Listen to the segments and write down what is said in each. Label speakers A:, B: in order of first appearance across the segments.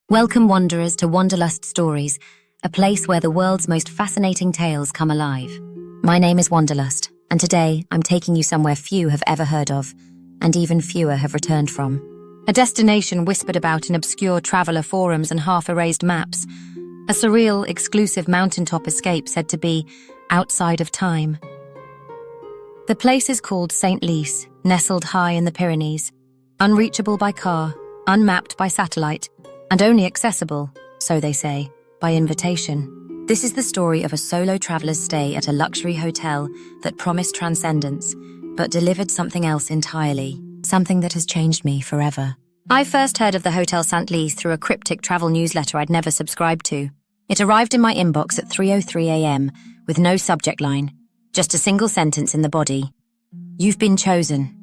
A: Welcome wanderers to Wanderlust Stories, a place where the world's most fascinating tales come alive. My name is Wanderlust, and today I'm taking you somewhere few have ever heard of, and even fewer have returned from. A destination whispered about in obscure traveller forums and half-erased maps. A surreal, exclusive mountaintop escape said to be outside of time. The place is called Saint Lys, nestled high in the Pyrenees, unreachable by car, unmapped by satellite, and only accessible, so they say, by invitation. This is the story of a solo traveller's stay at a luxury hotel that promised transcendence, but delivered something else entirely, something that has changed me forever. I first heard of the Hotel Saint Lys through a cryptic travel newsletter I'd never subscribed to. It arrived in my inbox at 3:03 a.m. with no subject line, just a single sentence in the body. You've been chosen.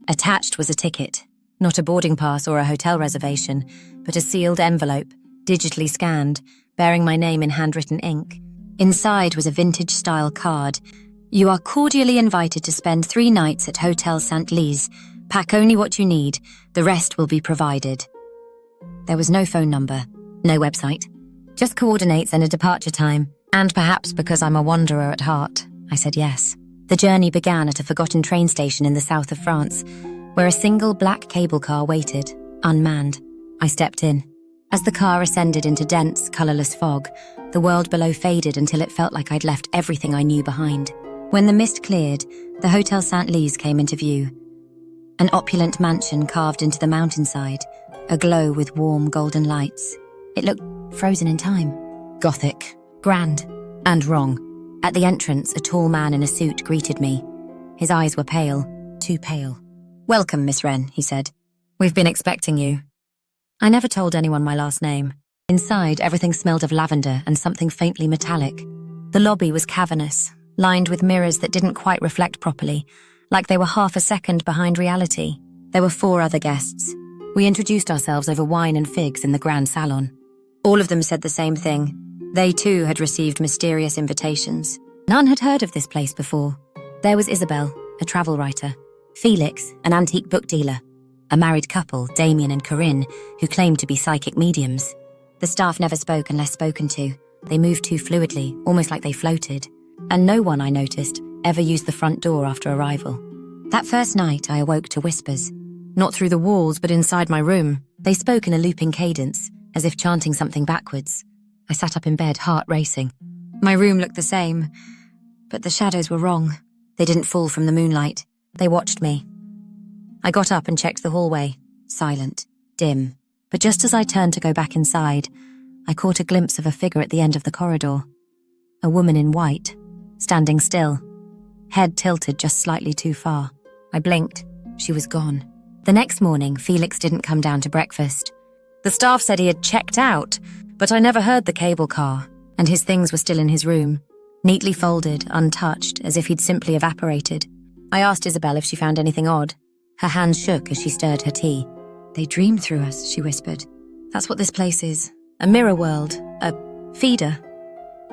A: Attached was a ticket. Not a boarding pass or a hotel reservation, but a sealed envelope, digitally scanned, bearing my name in handwritten ink. Inside was a vintage-style card. You are cordially invited to spend 3 nights at Hotel Saint Lys. Pack only what you need. The rest will be provided. There was no phone number, no website, just coordinates and a departure time. And perhaps because I'm a wanderer at heart, I said yes. The journey began at a forgotten train station in the south of France, where a single black cable car waited, unmanned. I stepped in. As the car ascended into dense, colourless fog, the world below faded until it felt like I'd left everything I knew behind. When the mist cleared, the Hotel Saint Lys came into view. An opulent mansion carved into the mountainside, aglow with warm golden lights. It looked frozen in time. Gothic, grand, and wrong. At the entrance, a tall man in a suit greeted me. His eyes were pale, too pale. "Welcome, Miss Wren," he said. "We've been expecting you." I never told anyone my last name. Inside, everything smelled of lavender and something faintly metallic. The lobby was cavernous, lined with mirrors that didn't quite reflect properly, like they were half a second behind reality. There were 4 other guests. We introduced ourselves over wine and figs in the grand salon. All of them said the same thing. They too had received mysterious invitations. None had heard of this place before. There was Isabel, a travel writer. Felix, an antique book dealer. A married couple, Damien and Corinne, who claimed to be psychic mediums. The staff never spoke unless spoken to. They moved too fluidly, almost like they floated. And no one, I noticed, ever used the front door after arrival. That first night, I awoke to whispers. Not through the walls, but inside my room. They spoke in a looping cadence, as if chanting something backwards. I sat up in bed, heart racing. My room looked the same, but the shadows were wrong. They didn't fall from the moonlight. They watched me. I got up and checked the hallway, silent, dim. But just as I turned to go back inside, I caught a glimpse of a figure at the end of the corridor. A woman in white, standing still, head tilted just slightly too far. I blinked. She was gone. The next morning, Felix didn't come down to breakfast. The staff said he had checked out, but I never heard the cable car, and his things were still in his room, neatly folded, untouched, as if he'd simply evaporated. I asked Isabel if she found anything odd. Her hands shook as she stirred her tea. "They dream through us," she whispered. "That's what this place is. A mirror world. A feeder."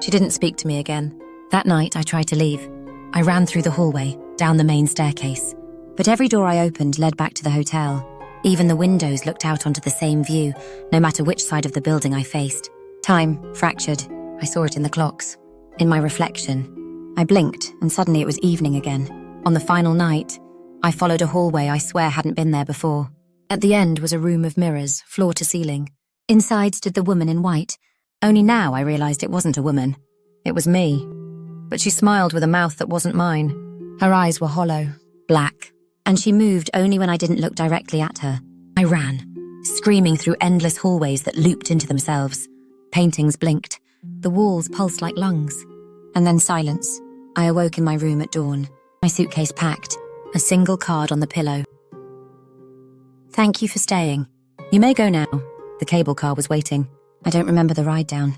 A: She didn't speak to me again. That night, I tried to leave. I ran through the hallway, down the main staircase. But every door I opened led back to the hotel. Even the windows looked out onto the same view, no matter which side of the building I faced. Time fractured. I saw it in the clocks. In my reflection. I blinked, and suddenly it was evening again. On the final night, I followed a hallway I swear hadn't been there before. At the end was a room of mirrors, floor to ceiling. Inside stood the woman in white. Only now I realized it wasn't a woman. It was me. But she smiled with a mouth that wasn't mine. Her eyes were hollow, black, and she moved only when I didn't look directly at her. I ran, screaming through endless hallways that looped into themselves. Paintings blinked. The walls pulsed like lungs. And then silence. I awoke in my room at dawn. My suitcase packed, a single card on the pillow. "Thank you for staying. You may go now." The cable car was waiting. I don't remember the ride down,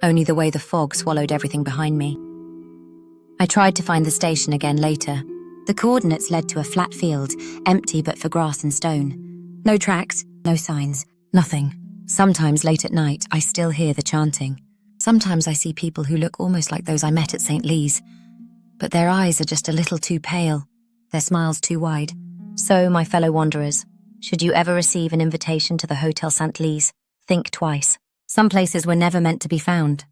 A: only the way the fog swallowed everything behind me. I tried to find the station again later. The coordinates led to a flat field, empty but for grass and stone. No tracks, no signs, nothing. Sometimes late at night, I still hear the chanting. Sometimes I see people who look almost like those I met at Saint Lys. But their eyes are just a little too pale, their smiles too wide. So, my fellow wanderers, should you ever receive an invitation to the Hotel Saint Lys, think twice. Some places were never meant to be found.